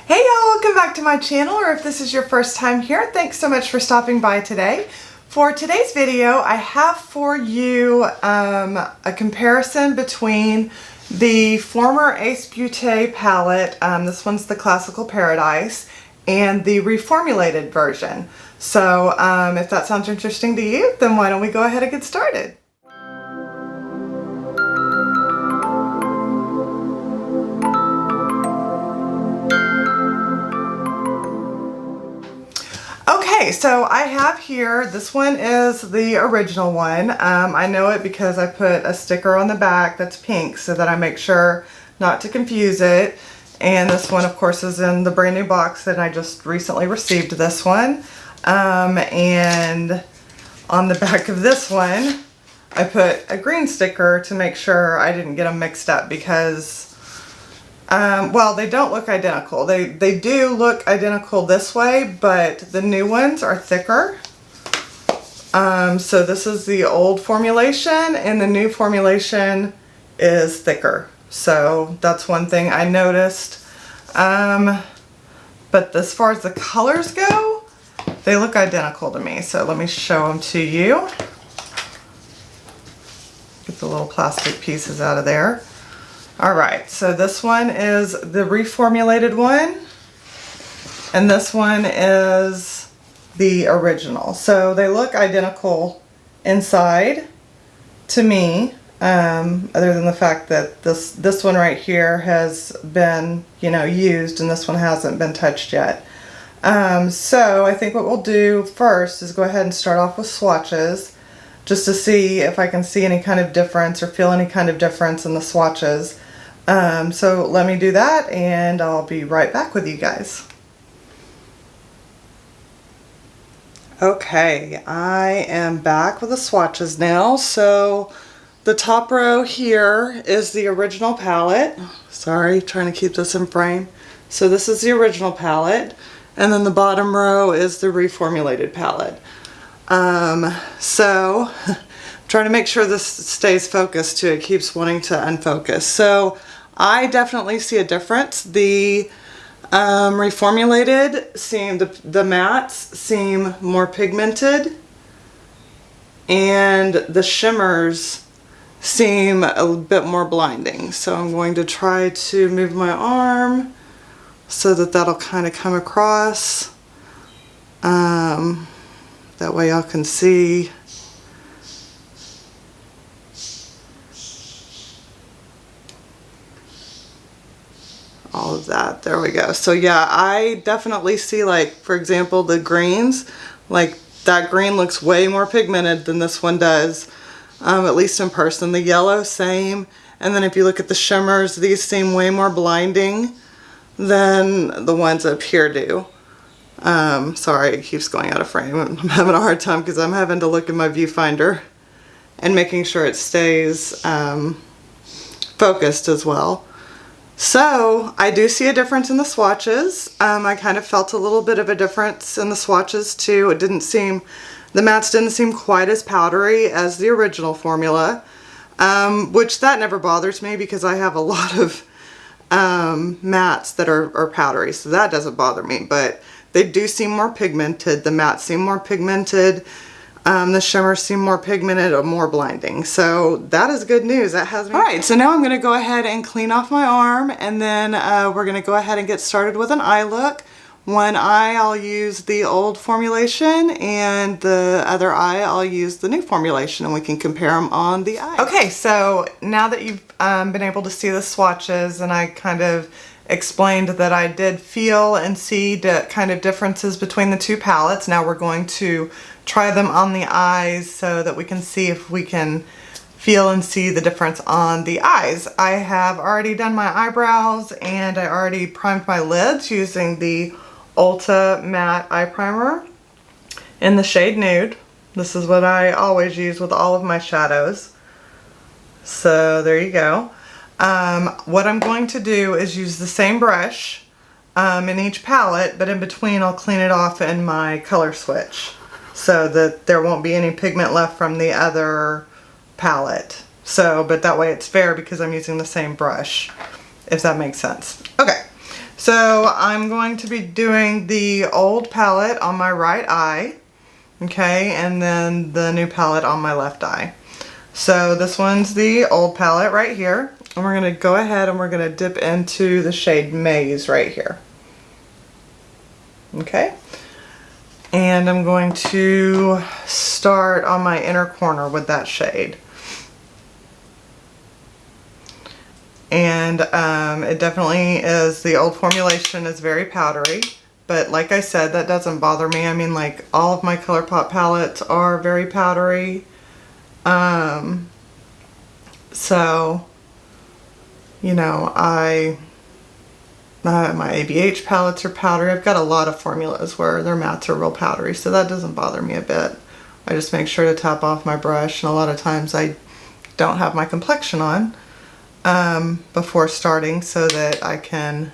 Hey y'all, welcome back to my channel, or if this is your first time here, thanks so much for stopping by today. For today's video, I have for you a comparison between the former Ace Beauté palette, this one's the Classical Paradise, and the reformulated version. So if that sounds interesting to you, then why don't we go ahead and get started. Okay, so I have here, this one is the original one. I know it because I put a sticker on the back that's pink so that I make sure not to confuse it. And this one, of course, is in the brand new box that I just recently received this one. And on the back of this one, I put a green sticker to make sure I didn't get them mixed up because well, they don't look identical. They do look identical this way, but the new ones are thicker. So this is the old formulation and the new formulation is thicker. So that's one thing I noticed. But as far as the colors go, they look identical to me. So let me show them to you. Get the little plastic pieces out of there. Alright, so this one is the reformulated one, and this one is the original. So they look identical inside to me, other than the fact that this one right here has been, used, and this one hasn't been touched yet. So I think what we'll do first is go ahead and start off with swatches, just to see if I can see any kind of difference or feel any kind of difference in the swatches. So let me do that and I'll be right back with you guys. Okay, I am back with the swatches now. So the top row here is the original palette. Sorry, trying to keep this in frame. So this is the original palette, and then the bottom row is the reformulated palette. So trying to make sure this stays focused too. It keeps wanting to unfocus. So I definitely see a difference. The reformulated the mattes seem more pigmented, and the shimmers seem a bit more blinding. So I'm going to try to move my arm so that that'll kind of come across. That way y'all can see. All of that. There we go. So yeah, I definitely see, like, for example, the greens, like that green looks way more pigmented than this one does, at least in person. The yellow, same. And then if you look at the shimmers, these seem way more blinding than the ones up here do. Sorry, it keeps going out of frame. I'm having a hard time because I'm having to look in my viewfinder and making sure it stays focused as well. So I do see a difference in the swatches. I kind of felt a little bit of a difference in the swatches too. The mattes didn't seem quite as powdery as the original formula, which that never bothers me because I have a lot of mattes that are powdery, so that doesn't bother me. But they do seem more pigmented. The mattes seem more pigmented. The shimmers seem more pigmented or more blinding. So that is good news. That has me. Alright, so now I'm going to go ahead and clean off my arm, and then we're going to go ahead and get started with an eye look. One eye I'll use the old formulation, and the other eye I'll use the new formulation, and we can compare them on the eye. Okay, so now that you've been able to see the swatches, and I kind of explained that I did feel and see kind of differences between the two palettes, now we're going to try them on the eyes so that we can see if we can feel and see the difference on the eyes. I have already done my eyebrows, and I already primed my lids using the Ulta matte eye primer in the shade Nude. This is what I always use with all of my shadows. So there you go. What I'm going to do is use the same brush in each palette, but in between I'll clean it off in my color switch so that there won't be any pigment left from the other palette. So, but that way it's fair because I'm using the same brush, if that makes sense. Okay, So I'm going to be doing the old palette on my right eye, okay, and then the new palette on my left eye. So this one's the old palette right here, and we're going to go ahead and we're going to dip into the shade Maze right here. Okay, and I'm going to start on my inner corner with that shade. And it definitely is, the old formulation is very powdery, but like I said, that doesn't bother me. I mean, like, all of my ColourPop palettes are very powdery. So, you know, my ABH palettes are powdery. I've got a lot of formulas where their mattes are real powdery, so that doesn't bother me a bit. I just make sure to tap off my brush, and a lot of times I don't have my complexion on before starting so that I can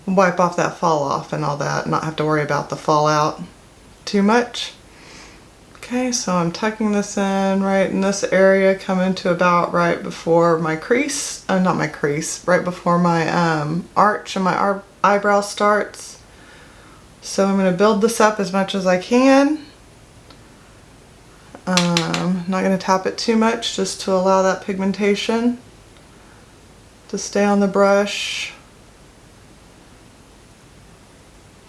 wipe off that fall off and all that, not have to worry about the fallout too much. Okay, so I'm tucking this in right in this area, coming to about right before my crease, not my crease, right before my arch and my eyebrow starts. So I'm going to build this up as much as I can. Not going to tap it too much, just to allow that pigmentation to stay on the brush,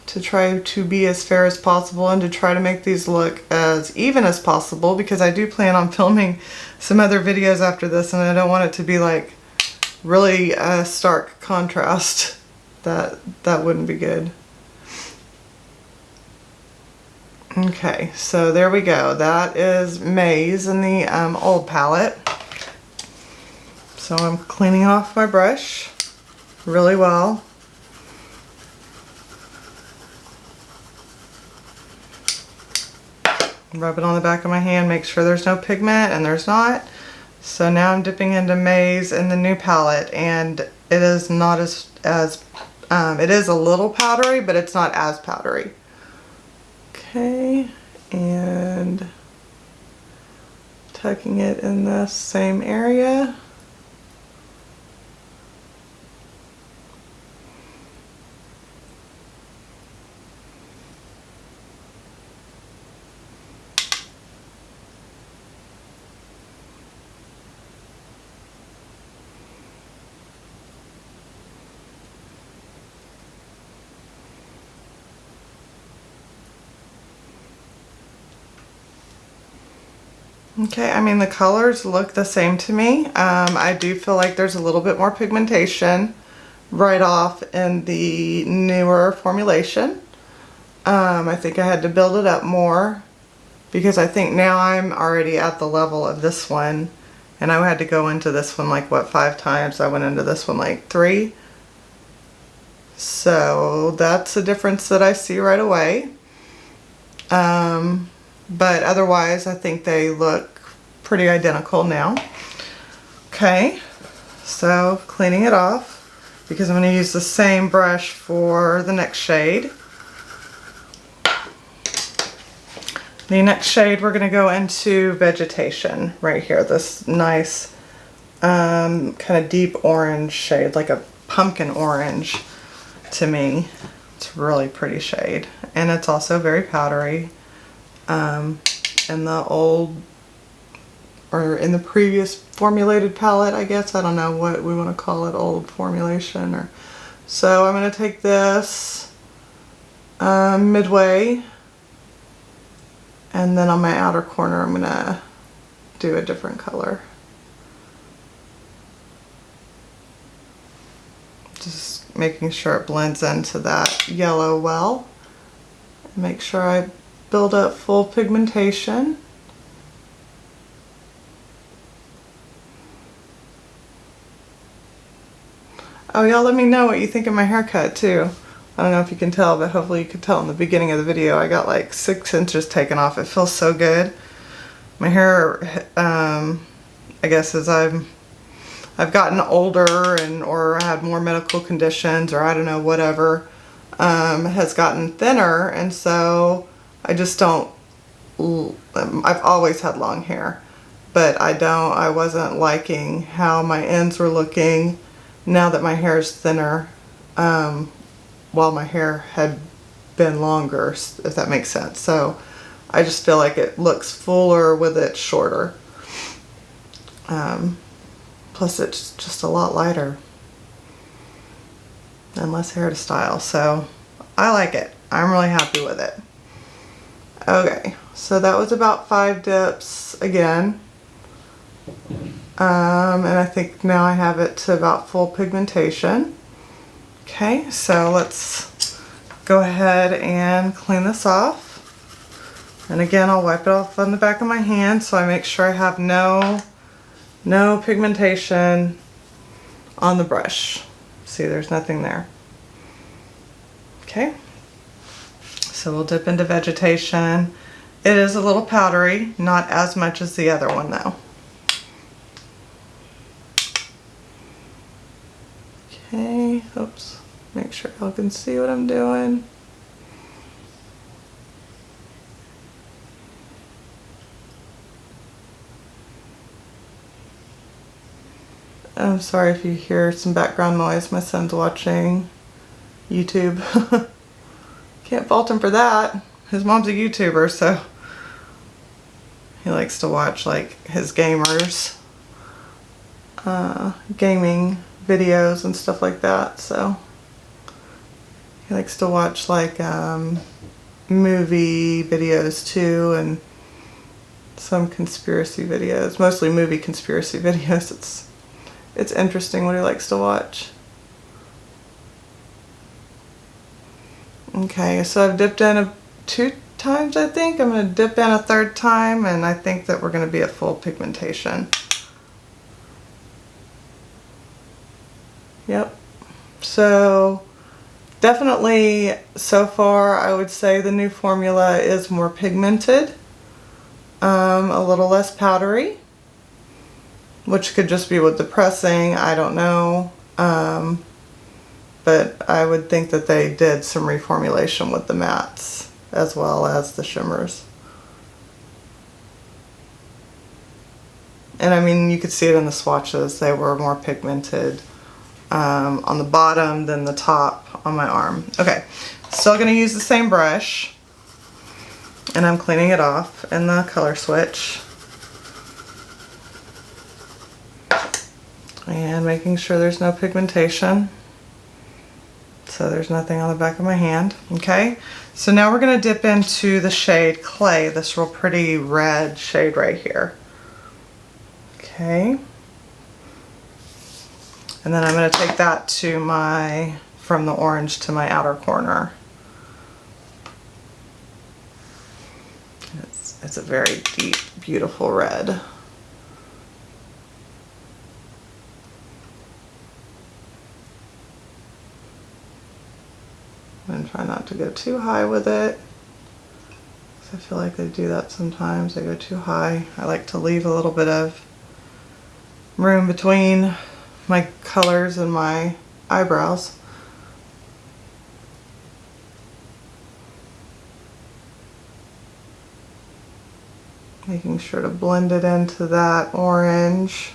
to try to be as fair as possible and to try to make these look as even as possible, because I do plan on filming some other videos after this and I don't want it to be like really a stark contrast. That wouldn't be good. Okay, so there we go. That is Maze in the old palette. So I'm cleaning off my brush really well. Rub it on the back of my hand, make sure there's no pigment, and there's not. So now I'm dipping into Maze in the new palette, and it is not as it is a little powdery, but it's not as powdery. Okay, and tucking it in the same area. Okay, I mean, the colors look the same to me. I do feel like there's a little bit more pigmentation right off in the newer formulation. I think I had to build it up more because I think now I'm already at the level of this one, and I had to go into this one like, what, 5 times? I went into this one like 3. So that's a difference that I see right away. But otherwise I think they look pretty identical now. Okay, so cleaning it off because I'm going to use the same brush for the next shade. The next shade we're going to go into Vegetation right here, this nice kind of deep orange shade, like a pumpkin orange to me. It's a really pretty shade, and it's also very powdery. In the old, or in the previous formulated palette, I guess, I don't know what we want to call it, old formulation, or so I'm going to take this midway, and then on my outer corner I'm going to do a different color. Just making sure it blends into that yellow well. Make sure I build up full pigmentation. Oh, y'all let me know what you think of my haircut too. I don't know if you can tell, but hopefully you could tell in the beginning of the video I got like 6 inches taken off. It feels so good. My hair, I guess as I've gotten older and or had more medical conditions, or I don't know, whatever, has gotten thinner, and so I just don't, I've always had long hair, but I wasn't liking how my ends were looking now that my hair is thinner, while my hair had been longer, if that makes sense. So I just feel like it looks fuller with it shorter. Plus it's just a lot lighter and less hair to style, so I like it. I'm really happy with it. Okay, so that was about 5 dips again. And I think now I have it to about full pigmentation. Okay, so let's go ahead and clean this off. And again, I'll wipe it off on the back of my hand so I make sure I have no pigmentation on the brush. See, there's nothing there. Okay, so we'll dip into vegetation. It is a little powdery, not as much as the other one though. Okay, oops, make sure y'all can see what I'm doing. I'm sorry if you hear some background noise. My son's watching YouTube. Can't fault him for that. His mom's a YouTuber, so he likes to watch like his gamers, gaming videos and stuff like that. So he likes to watch like movie videos too, and some conspiracy videos, mostly movie conspiracy videos. It's interesting what he likes to watch. Okay, so I've dipped in 2 times, I think. I'm going to dip in a 3rd time, and I think that we're going to be at full pigmentation. Yep. So definitely so far I would say the new formula is more pigmented, a little less powdery, which could just be with the pressing, I don't know. But I would think that they did some reformulation with the mattes as well as the shimmers. And I mean, you could see it in the swatches. They were more pigmented on the bottom than the top on my arm. Okay, still going to use the same brush, and I'm cleaning it off in the color switch. And making sure there's no pigmentation. So there's nothing on the back of my hand. Okay, so now we're going to dip into the shade Clay, this real pretty red shade right here. Okay, and then I'm going to take that to from the orange to my outer corner. It's a very deep, beautiful red. And try not to go too high with it, because I feel like they do that sometimes. They go too high. I like to leave a little bit of room between my colors and my eyebrows. Making sure to blend it into that orange.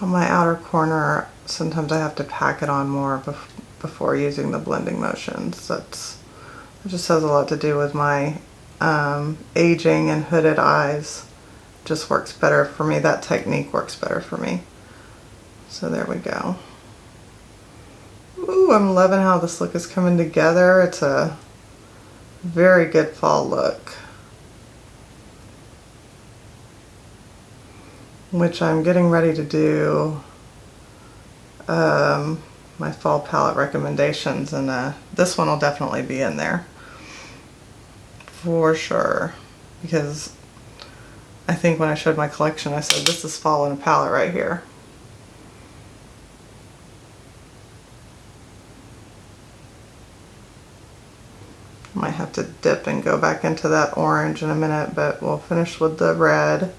On my outer corner, sometimes I have to pack it on more before using the blending motions. It just has a lot to do with my aging and hooded eyes. Just works better for me. That technique works better for me. So there we go. Ooh, I'm loving how this look is coming together. It's a very good fall look, which I'm getting ready to do my fall palette recommendations, and this one will definitely be in there for sure, because I think when I showed my collection I said this is fall in a palette right here. Might have to dip and go back into that orange in a minute, but we'll finish with the red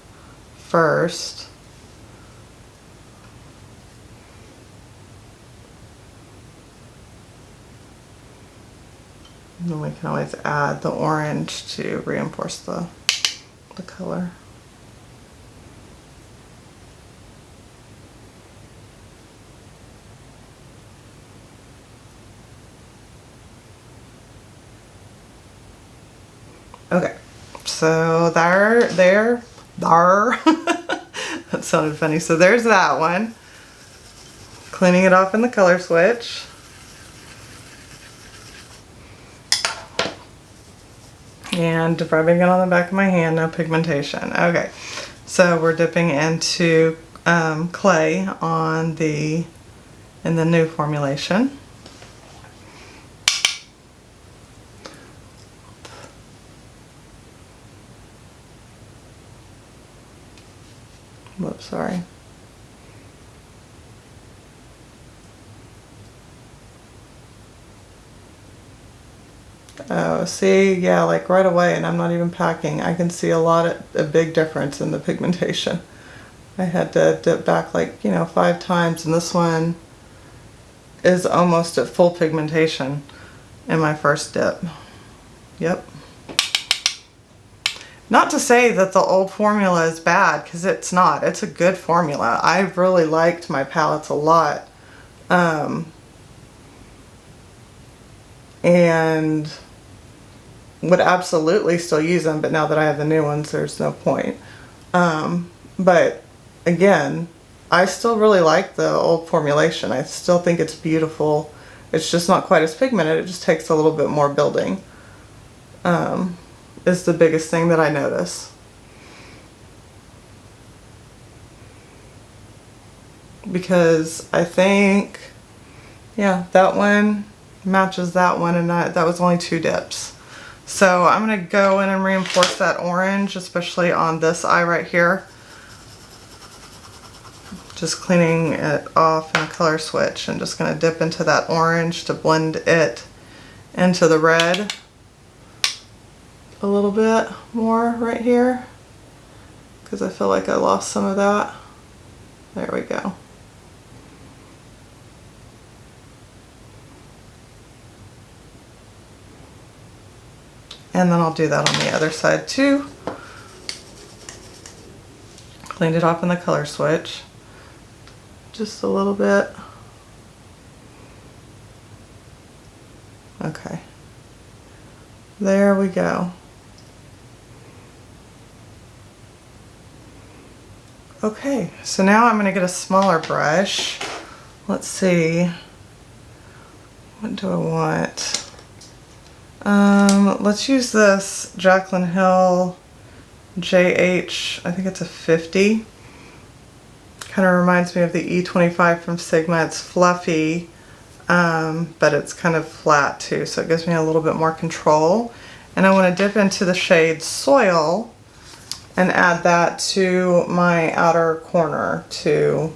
first. And then we can always add the orange to reinforce the color. Okay, so there, that sounded funny. So there's that one. Cleaning it off in the color switch. And rubbing it on the back of my hand, no pigmentation. Okay, so we're dipping into clay in the Nude formulation. Whoops, sorry. Oh, see, yeah, like right away, and I'm not even packing, I can see a big difference in the pigmentation. I had to dip back like, 5 times, and this one is almost at full pigmentation in my first dip. Yep. Not to say that the old formula is bad, because it's not. It's a good formula. I've really liked my palettes a lot. And would absolutely still use them, but now that I have the new ones, there's no point. But again, I still really like the old formulation. I still think it's beautiful. It's just not quite as pigmented. It just takes a little bit more building. Is the biggest thing that I notice. Because I think, yeah, that one matches that one, and that was only 2 dips. So I'm going to go in and reinforce that orange, especially on this eye right here. Just cleaning it off in a color switch, and just going to dip into that orange to blend it into the red a little bit more right here, because I feel like I lost some of that. There we go. And then I'll do that on the other side too. Cleaned it off in the color switch. Just a little bit. Okay. There we go. Okay, so now I'm going to get a smaller brush. Let's see. What do I want? Let's use this Jaclyn Hill JH, I think it's a 50. Kind of reminds me of the E25 from Sigma. It's fluffy, but it's kind of flat too, so it gives me a little bit more control. And I want to dip into the shade Soil and add that to my outer corner to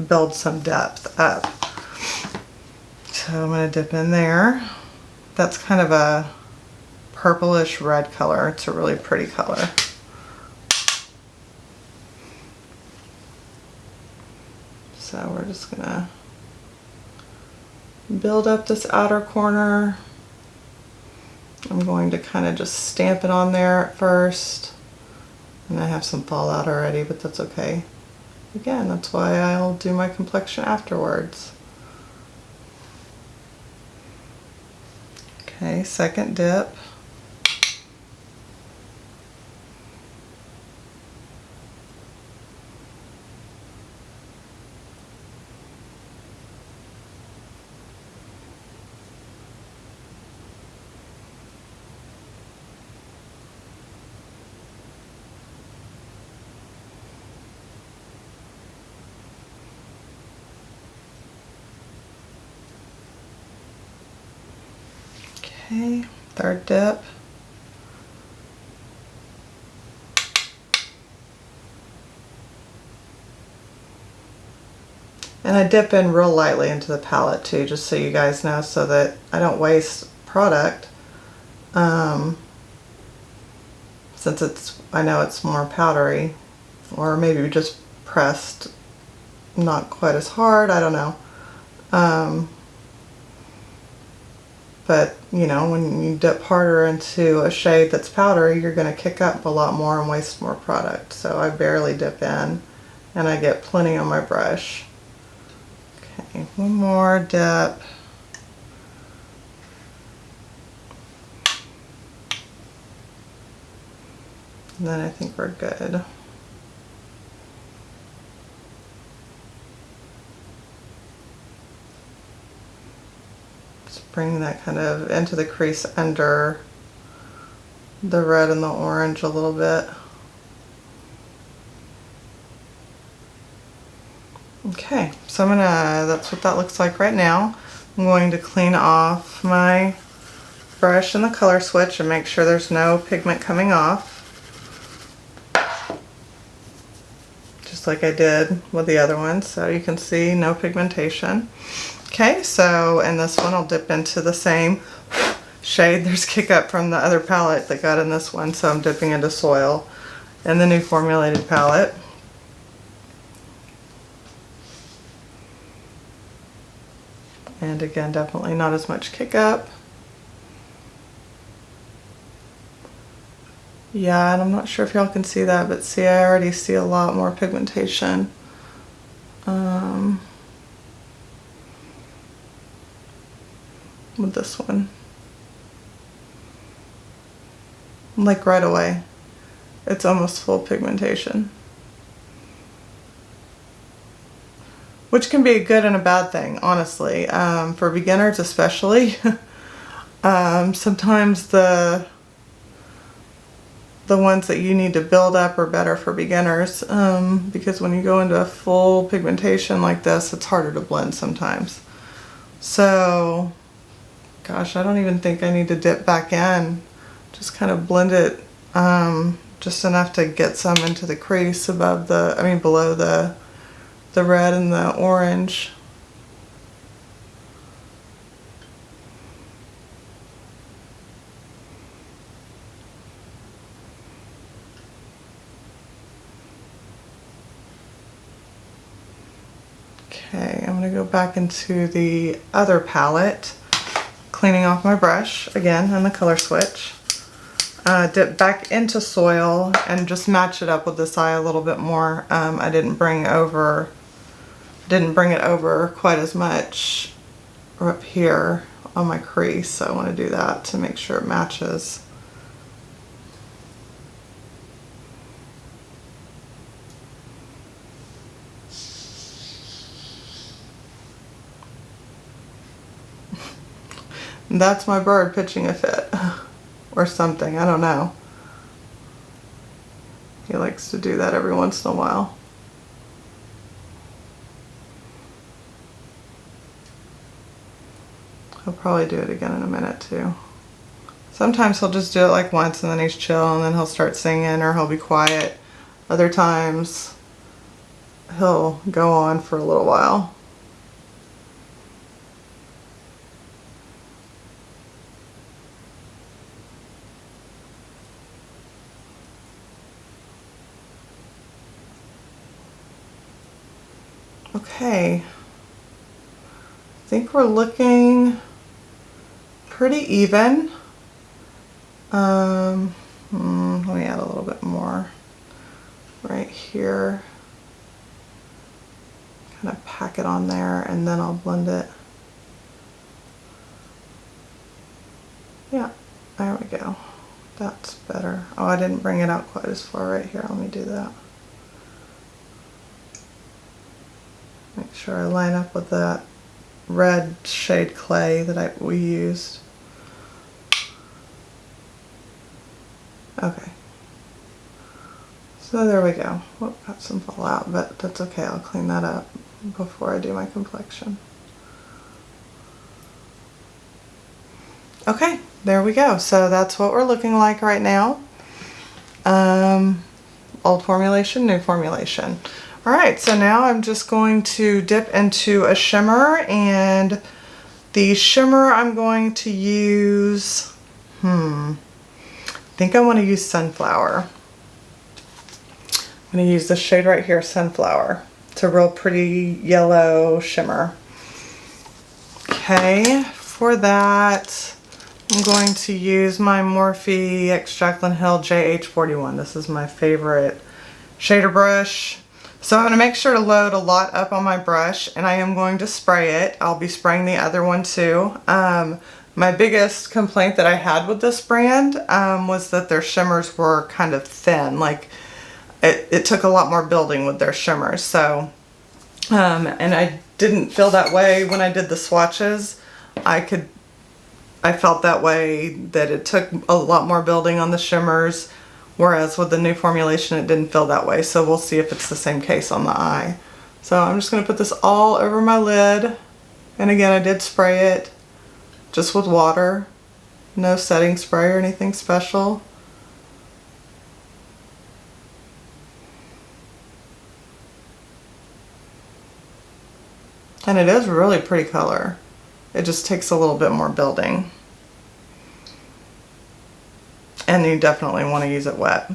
build some depth up. So I'm going to dip in there. That's kind of a purplish red color. It's a really pretty color. So we're just going to build up this outer corner. I'm going to kind of just stamp it on there at first. And I have some fallout already, but that's okay. Again, that's why I'll do my complexion afterwards. Okay, second dip. Okay, third dip. And I dip in real lightly into the palette too, just so you guys know, so that I don't waste product. since I know it's more powdery, or maybe just pressed not quite as hard, I don't know. But you know, when you dip harder into a shade that's powdery, you're going to kick up a lot more and waste more product. So I barely dip in, and I get plenty on my brush. Okay, one more dip. And then I think we're good. Just bring that kind of into the crease under the red and the orange a little bit. Okay, so that's what that looks like right now. I'm going to clean off my brush and the color switch and make sure there's no pigment coming off. Just like I did with the other one, so you can see no pigmentation. Okay, so in this one I'll dip into the same shade. There's kick up from the other palette that got in this one, so I'm dipping into Soil in the new formulated palette. And again, definitely not as much kick up. Yeah, and I'm not sure if y'all can see that, but see, I already see a lot more pigmentation. With this one. Like right away. It's almost full pigmentation. Which can be a good and a bad thing, honestly. For beginners especially. Sometimes the ones that you need to build up are better for beginners, because when you go into a full pigmentation like this, it's harder to blend sometimes. So, gosh, I don't even think I need to dip back in. Just kind of blend it just enough to get some into the crease above below the red and the orange. Okay, I'm going to go back into the other palette, cleaning off my brush again and the color switch. Dip back into Soil and just match it up with this eye a little bit more. I didn't bring it over quite as much up here on my crease, so I want to do that to make sure it matches. That's my bird pitching a fit. Or something, I don't know. He likes to do that every once in a while. He'll probably do it again in a minute too. Sometimes he'll just do it like once and then he's chill and then he'll start singing or he'll be quiet. Other times he'll go on for a little while. Okay, I think we're looking pretty even. Let me add a little bit more right here. Kind of pack it on there and then I'll blend it. Yeah, there we go. That's better. Oh, I didn't bring it out quite as far right here. Let me do that. Make sure I line up with that red shade clay that we used. Okay. So there we go. Whoop, got some fallout, but that's okay. I'll clean that up before I do my complexion. Okay, there we go. So that's what we're looking like right now. Old formulation, new formulation. Alright, so now I'm just going to dip into a shimmer, and the shimmer I'm going to use, I think I want to use Sunflower. I'm going to use this shade right here, Sunflower. It's a real pretty yellow shimmer. Okay, for that, I'm going to use my Morphe X Jaclyn Hill JH41. This is my favorite shader brush. So I'm going to make sure to load a lot up on my brush, and I am going to spray it. I'll be spraying the other one too. My biggest complaint that I had with this brand was that their shimmers were kind of thin. Like it took a lot more building with their shimmers. So, and I didn't feel that way when I did the swatches. I felt that way, that it took a lot more building on the shimmers, whereas with the new formulation it didn't feel that way. So we'll see if it's the same case on the eye. So I'm just going to put this all over my lid, and again I did spray it just with water, no setting spray or anything special. And it is a really pretty color. It just takes a little bit more building. And you definitely want to use it wet.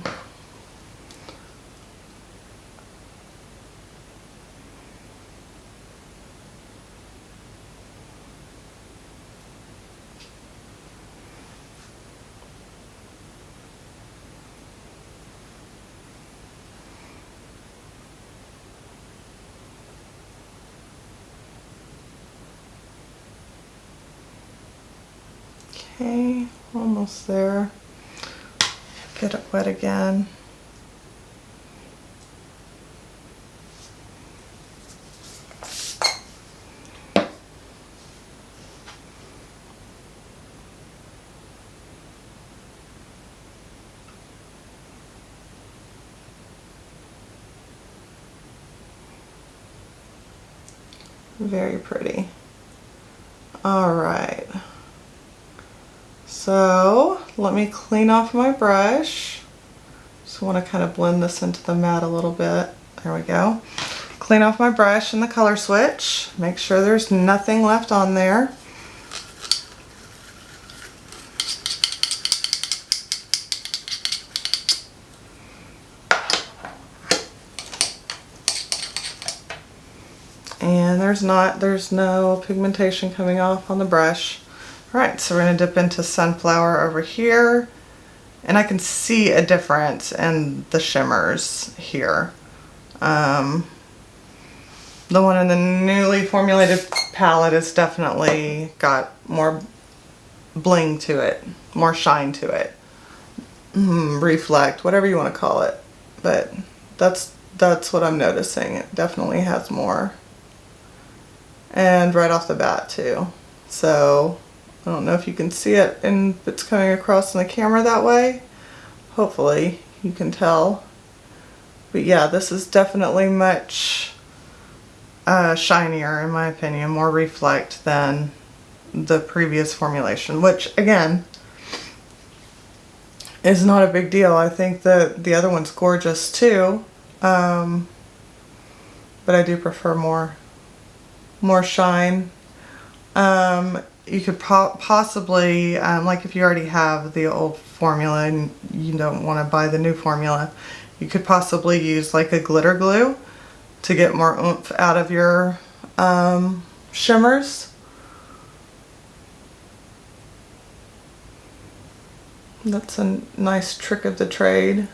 Okay, almost there. Get it wet again. Very pretty. All right. So let me clean off my brush. Just want to kind of blend this into the matte a little bit. There we go. Clean off my brush and the color switch. Make sure there's nothing left on there. And there's no pigmentation coming off on the brush. Alright, so we're going to dip into Sunflower over here, and I can see a difference in the shimmers here. The one in the newly formulated palette has definitely got more bling to it, more shine to it. Reflect, whatever you want to call it. But that's what I'm noticing. It definitely has more. And right off the bat too. So I don't know if you can see it and if it's coming across in the camera that way. Hopefully you can tell. But yeah, this is definitely much shinier in my opinion, more reflect than the previous formulation, which again is not a big deal. I think that the other one's gorgeous too, but I do prefer more shine. You could possibly, like if you already have the old formula and you don't want to buy the new formula, you could possibly use like a glitter glue to get more oomph out of your shimmers. That's a nice trick of the trade.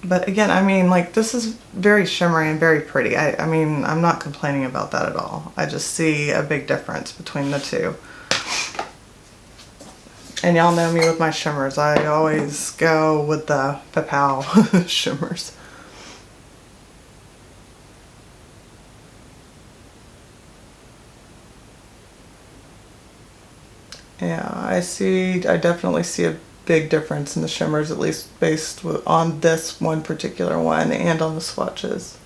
But again, I mean, like, this is very shimmery and very pretty. I mean, I'm not complaining about that at all. I just see a big difference between the two. And y'all know me with my shimmers. I always go with the Pow shimmers. Yeah, I definitely see a big difference in the shimmers, at least based on this one particular one and on the swatches.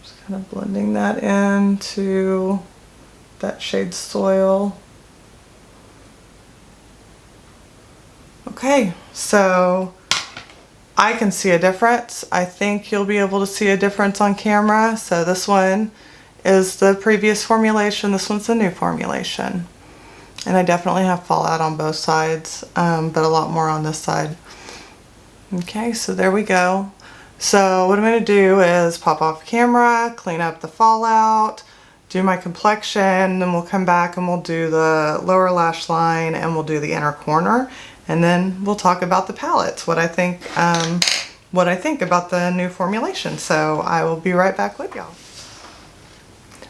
Just kind of blending that into that shade Soil. Okay, so I can see a difference. I think you'll be able to see a difference on camera. So this one is the previous formulation. This one's the new formulation. And I definitely have fallout on both sides, but a lot more on this side. Okay, so there we go. So what I'm going to do is pop off camera, clean up the fallout, do my complexion, then we'll come back and we'll do the lower lash line and we'll do the inner corner, and then we'll talk about the palettes, what I think about the new formulation. So I will be right back with y'all.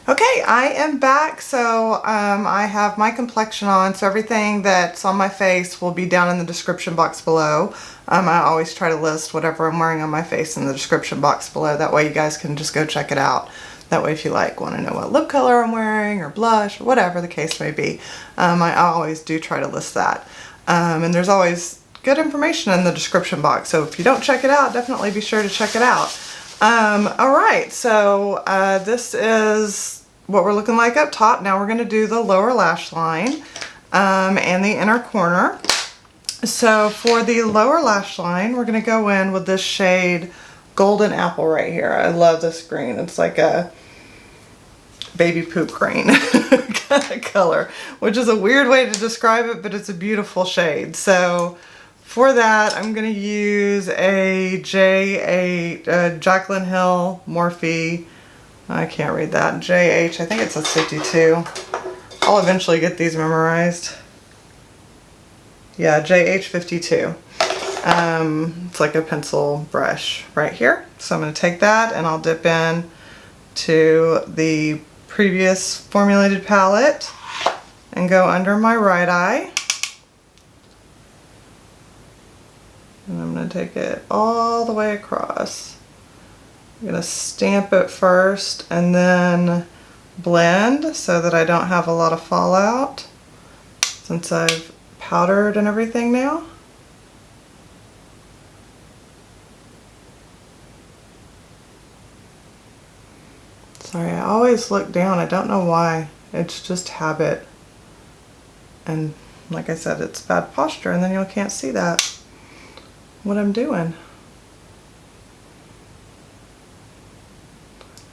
Okay, I am back. So I have my complexion on, so everything that's on my face will be down in the description box below. I always try to list whatever I'm wearing on my face in the description box below. That way you guys can just go check it out. That way if you want to know what lip color I'm wearing or blush or whatever the case may be, I always do try to list that. And there's always good information in the description box. So if you don't check it out, definitely be sure to check it out. Alright, so this is what we're looking like up top. Now we're going to do the lower lash line and the inner corner. So for the lower lash line, we're going to go in with this shade Golden Apple right here. I love this green. It's like a baby poop green kind of color, which is a weird way to describe it, but it's a beautiful shade. So for that, I'm going to use a J8 Jaclyn Hill Morphe. I can't read that. JH, I think it's a 52. I'll eventually get these memorized. Yeah, JH52. It's like a pencil brush right here. So I'm going to take that and I'll dip in to the previous formulated palette and go under my right eye. And I'm going to take it all the way across. I'm going to stamp it first and then blend so that I don't have a lot of fallout since I've powdered and everything now. Sorry, I always look down. I don't know why. It's just habit. And like I said, it's bad posture, and then you can't see that, what I'm doing.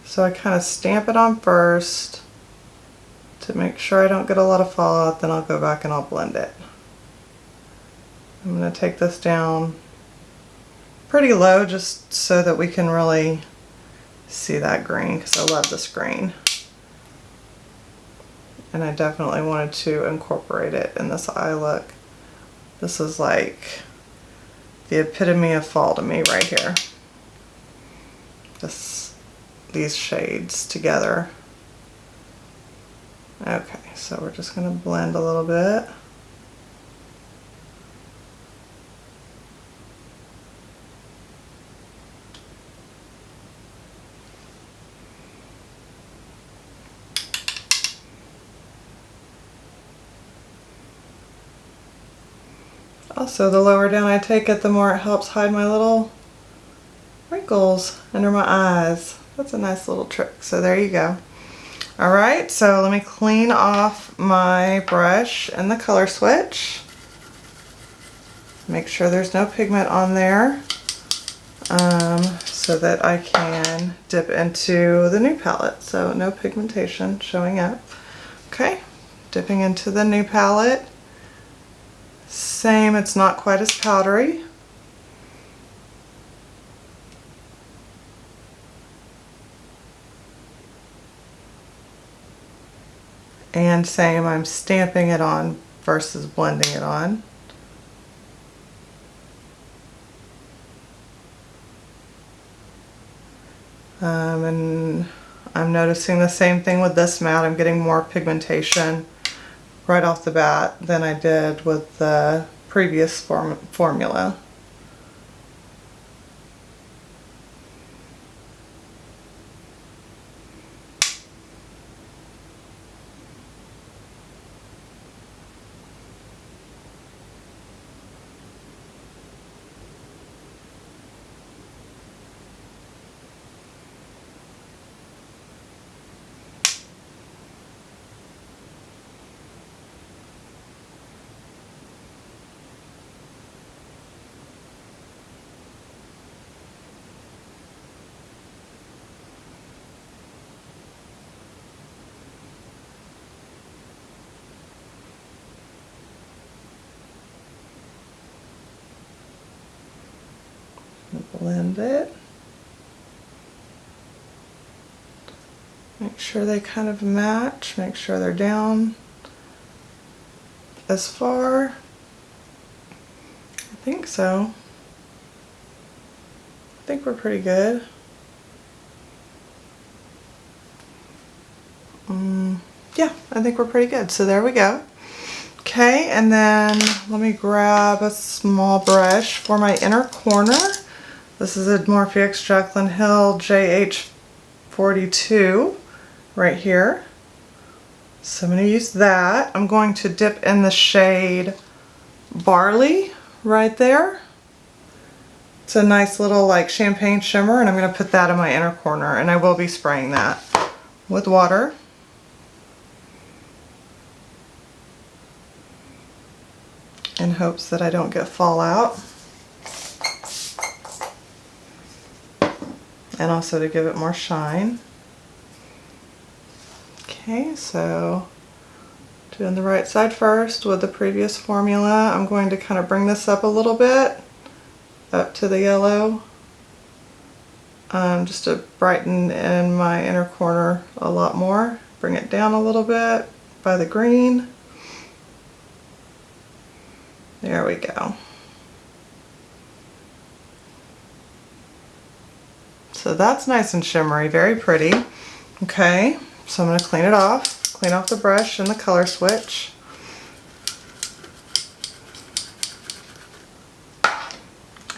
So I kind of stamp it on first to make sure I don't get a lot of fallout, then I'll go back and I'll blend it. I'm going to take this down pretty low just so that we can really see that green, because I love this green. And I definitely wanted to incorporate it in this eye look. This is like the epitome of fall to me right here. These shades together. Okay, so we're just going to blend a little bit. Also, the lower down I take it, the more it helps hide my little wrinkles under my eyes. That's a nice little trick. So there you go. Alright, so let me clean off my brush and the color switch. Make sure there's no pigment on there so that I can dip into the new palette. So no pigmentation showing up. Okay, dipping into the new palette. Same, it's not quite as powdery. And same, I'm stamping it on versus blending it on. And I'm noticing the same thing with this matte. I'm getting more pigmentation right off the bat than I did with the previous formula. blend it. Make sure they kind of match, make sure they're down as far. I think so. I think we're pretty good. Yeah, I think we're pretty good. So there we go. Okay, and then let me grab a small brush for my inner corner. This is a Morphe X Jaclyn Hill JH42 right here. So I'm going to use that. I'm going to dip in the shade Barley right there. It's a nice little like champagne shimmer, and I'm going to put that in my inner corner, and I will be spraying that with water. In hopes that I don't get fallout. And also to give it more shine. Okay, so doing the right side first with the previous formula. I'm going to kind of bring this up a little bit, up to the yellow, just to brighten in my inner corner a lot more. Bring it down a little bit by the green. There we go. So that's nice and shimmery, very pretty. Okay, so I'm going to clean it off. Clean off the brush and the color switch.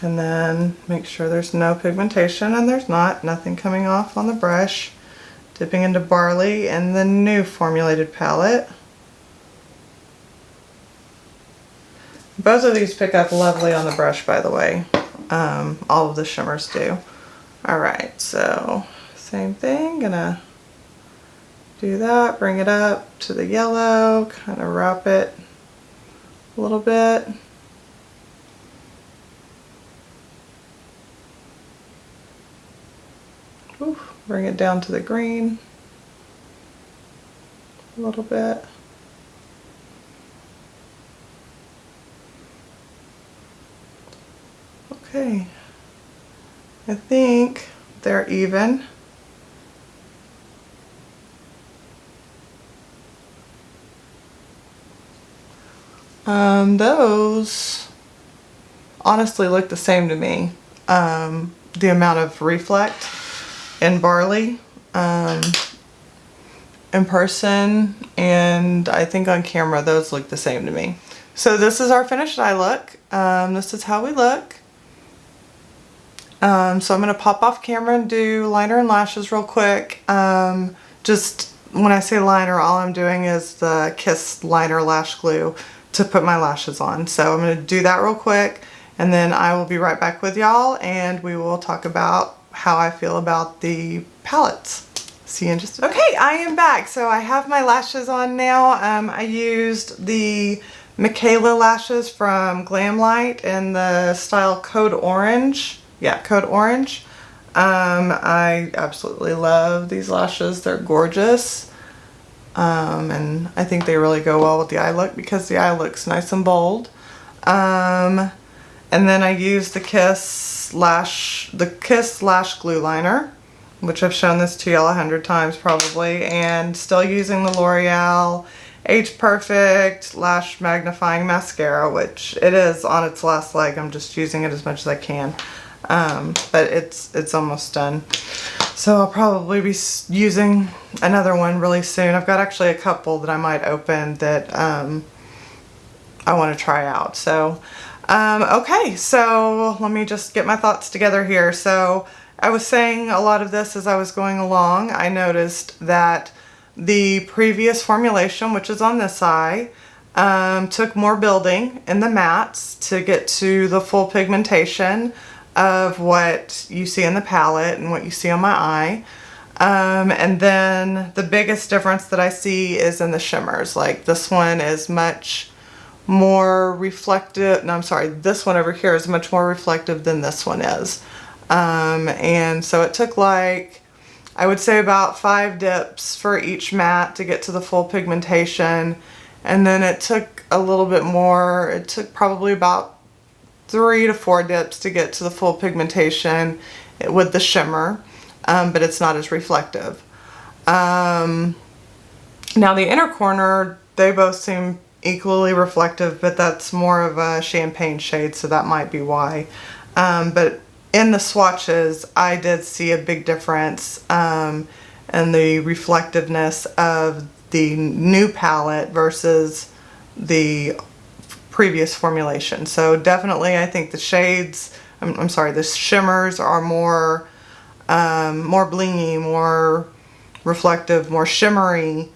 And then make sure there's no pigmentation, and there's not. Nothing coming off on the brush. Dipping into Barley and the new formulated palette. Both of these pick up lovely on the brush, by the way. All of the shimmers do. Alright, so same thing. Gonna do that, bring it up to the yellow, kind of wrap it a little bit. Ooh, bring it down to the green a little bit. Okay, I think they're even. Those honestly look the same to me. The amount of reflect in Barley in person, and I think on camera those look the same to me. So this is our finished eye look. This is how we look. So I'm going to pop off camera and do liner and lashes real quick. Just when I say liner, all I'm doing is the Kiss liner lash glue to put my lashes on. So I'm going to do that real quick, and then I will be right back with y'all, and we will talk about how I feel about the palettes. See you in just a minute. Okay, I am back. So I have my lashes on now. I used the Michaela lashes from Glamlight in the style Code Orange. Yeah, Code Orange. I absolutely love these lashes. They're gorgeous. And I think they really go well with the eye look because the eye looks nice and bold. And then I used the Kiss lash glue liner, which I've shown this to y'all 100 times probably, and still using the L'Oreal Age Perfect Lash Magnifying Mascara, which it is on its last leg. I'm just using it as much as I can. But it's almost done. So I'll probably be using another one really soon. I've got actually a couple that I might open that I want to try out. So okay, so let me just get my thoughts together here. So I was saying a lot of this as I was going along. I noticed that the previous formulation, which is on this eye, took more building in the mattes to get to the full pigmentation of what you see in the palette and what you see on my eye. And then the biggest difference that I see is in the shimmers. Like this one is much more reflective. No, I'm sorry, this one over here is much more reflective than this one is. And so it took like, I would say about 5 dips for each matte to get to the full pigmentation. And then it took a little bit more. It took probably about 3 to 4 dips to get to the full pigmentation with the shimmer, but it's not as reflective. Now the inner corner, they both seem equally reflective, but that's more of a champagne shade, so that might be why. But in the swatches, I did see a big difference in the reflectiveness of the new palette versus the previous formulation. So definitely I think the shades, I'm sorry, the shimmers are more blingy, more reflective, more shimmery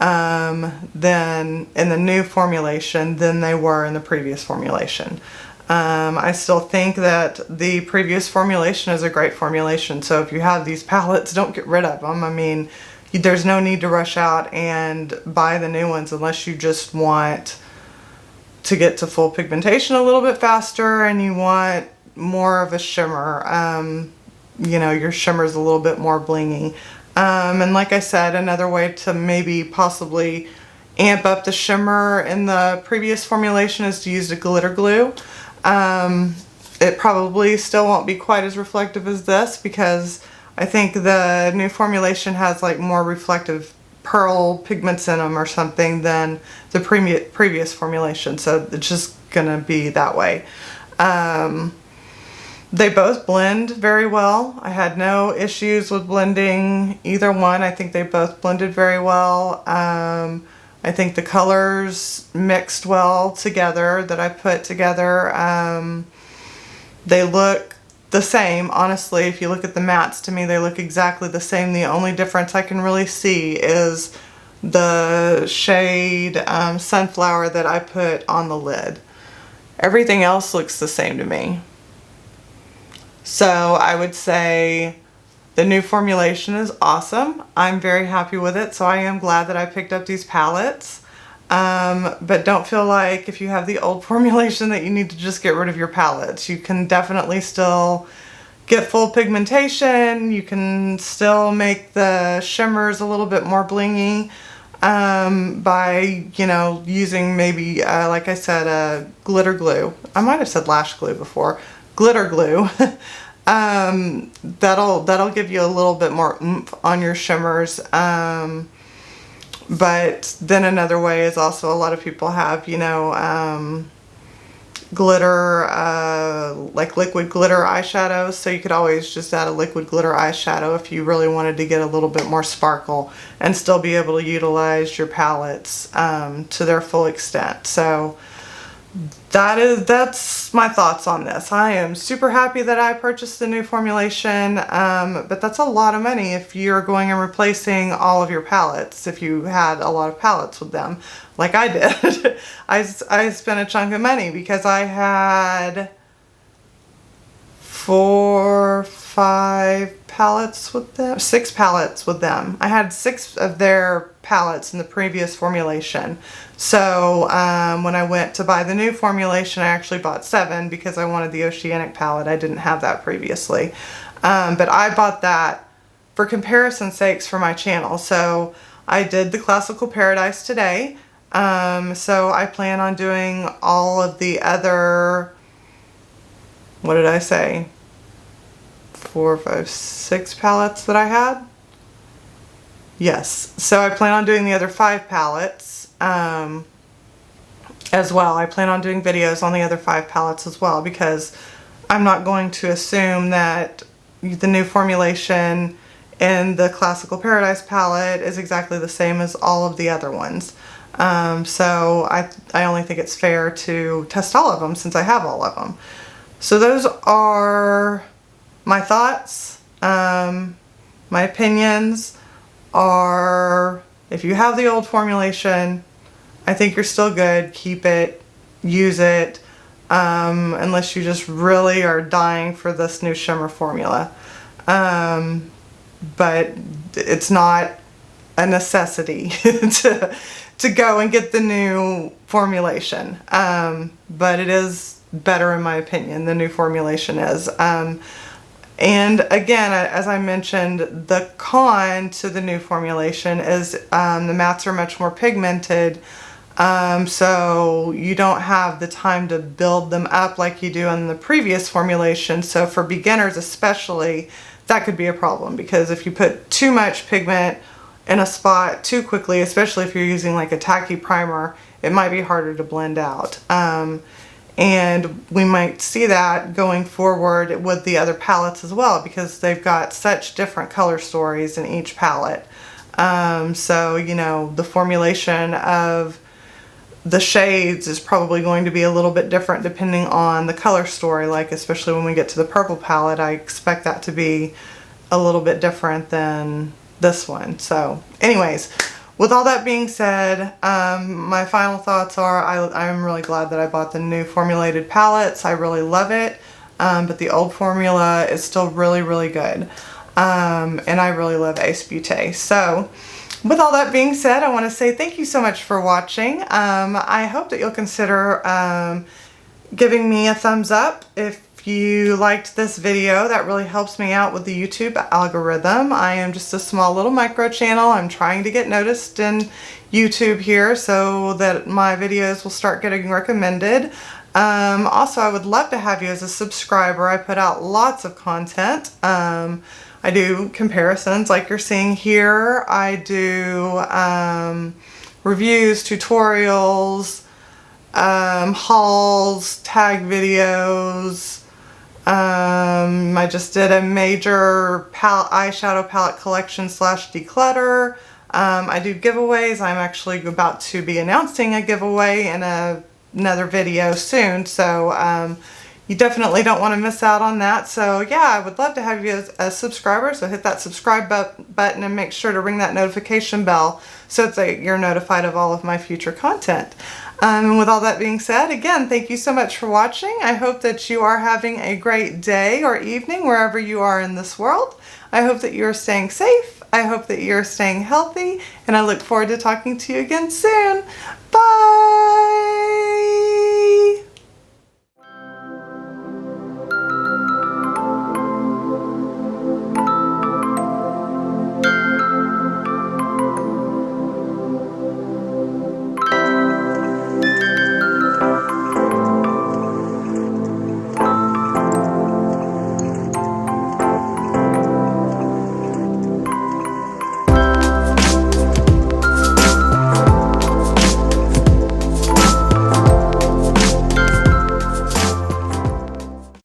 than in the new formulation than they were in the previous formulation. I still think that the previous formulation is a great formulation, so if you have these palettes, don't get rid of them. I mean, there's no need to rush out and buy the new ones unless you just want to get to full pigmentation a little bit faster and you want more of a shimmer. You know, your shimmer's a little bit more blingy. And like I said, another way to maybe possibly amp up the shimmer in the previous formulation is to use the glitter glue. It probably still won't be quite as reflective as this because I think the new formulation has like more reflective pearl pigments in them or something than the previous formulation, so it's just gonna be that way. They both blend very well. I had no issues with blending either one. I think they both blended very well. I think the colors mixed well together that I put together. They look the same, honestly. If you look at the mattes, to me they look exactly the same. The only difference I can really see is the shade Sunflower that I put on the lid. Everything else looks the same to me. So I would say the new formulation is awesome. I'm very happy with it, so I am glad that I picked up these palettes. But don't feel like if you have the old formulation that you need to just get rid of your palettes. You can definitely still get full pigmentation. You can still make the shimmers a little bit more blingy by, you know, using maybe, like I said, glitter glue. I might have said lash glue before. Glitter glue. That'll give you a little bit more oomph on your shimmers. But then another way is also a lot of people have, you know, glitter, like liquid glitter eyeshadows. So you could always just add a liquid glitter eyeshadow if you really wanted to get a little bit more sparkle and still be able to utilize your palettes to their full extent. So that's my thoughts on this. I am super happy that I purchased the new formulation, but that's a lot of money if you're going and replacing all of your palettes, if you had a lot of palettes with them, like I did. I spent a chunk of money because I had 4, 5 palettes with them, 6 palettes with them. I had 6 of their palettes in the previous formulation. So when I went to buy the new formulation, I actually bought 7 because I wanted the Oceanic palette. I didn't have that previously. But I bought that for comparison sakes for my channel. So I did the Classical Paradise today. So I plan on doing all of the other, what did I say? 4, 5, 6 palettes that I had. Yes, so I plan on doing the other 5 palettes as well. I plan on doing videos on the other 5 palettes as well because I'm not going to assume that the new formulation in the Classical Paradise palette is exactly the same as all of the other ones. So I only think it's fair to test all of them since I have all of them. So those are my thoughts. My opinions are, if you have the old formulation, I think you're still good. Keep it, use it, unless you just really are dying for this new shimmer formula. But it's not a necessity to go and get the new formulation. But it is better in my opinion, the new formulation is. And again, as I mentioned, the con to the new formulation is the mattes are much more pigmented So you don't have the time to build them up like you do in the previous formulation. So for beginners especially, that could be a problem, because if you put too much pigment in a spot too quickly, especially if you're using like a tacky primer, it might be harder to blend out. And we might see that going forward with the other palettes as well, because they've got such different color stories in each palette. So, you know, the formulation of the shades is probably going to be a little bit different depending on the color story. Like, especially when we get to the purple palette, I expect that to be a little bit different than this one. So anyways, with all that being said, my final thoughts are I'm really glad that I bought the new formulated palettes. I really love it, but the old formula is still really, really good. And I really love Ace Beauté. So with all that being said, I want to say thank you so much for watching. I hope that you'll consider giving me a thumbs up if you liked this video. That really helps me out with the YouTube algorithm. I am just a small little micro channel. I'm trying to get noticed in YouTube here so that my videos will start getting recommended. Also, I would love to have you as a subscriber. I put out lots of content. I do comparisons like you're seeing here. I do reviews, tutorials, hauls, tag videos. I just did a major eyeshadow palette collection / declutter. I do giveaways. I'm actually about to be announcing a giveaway in another video soon. So you definitely don't want to miss out on that. So yeah, I would love to have you as a subscriber. So hit that subscribe button and make sure to ring that notification bell so that you're notified of all of my future content. And with all that being said, again, thank you so much for watching. I hope that you are having a great day or evening wherever you are in this world. I hope that you're staying safe. I hope that you're staying healthy, and I look forward to talking to you again soon.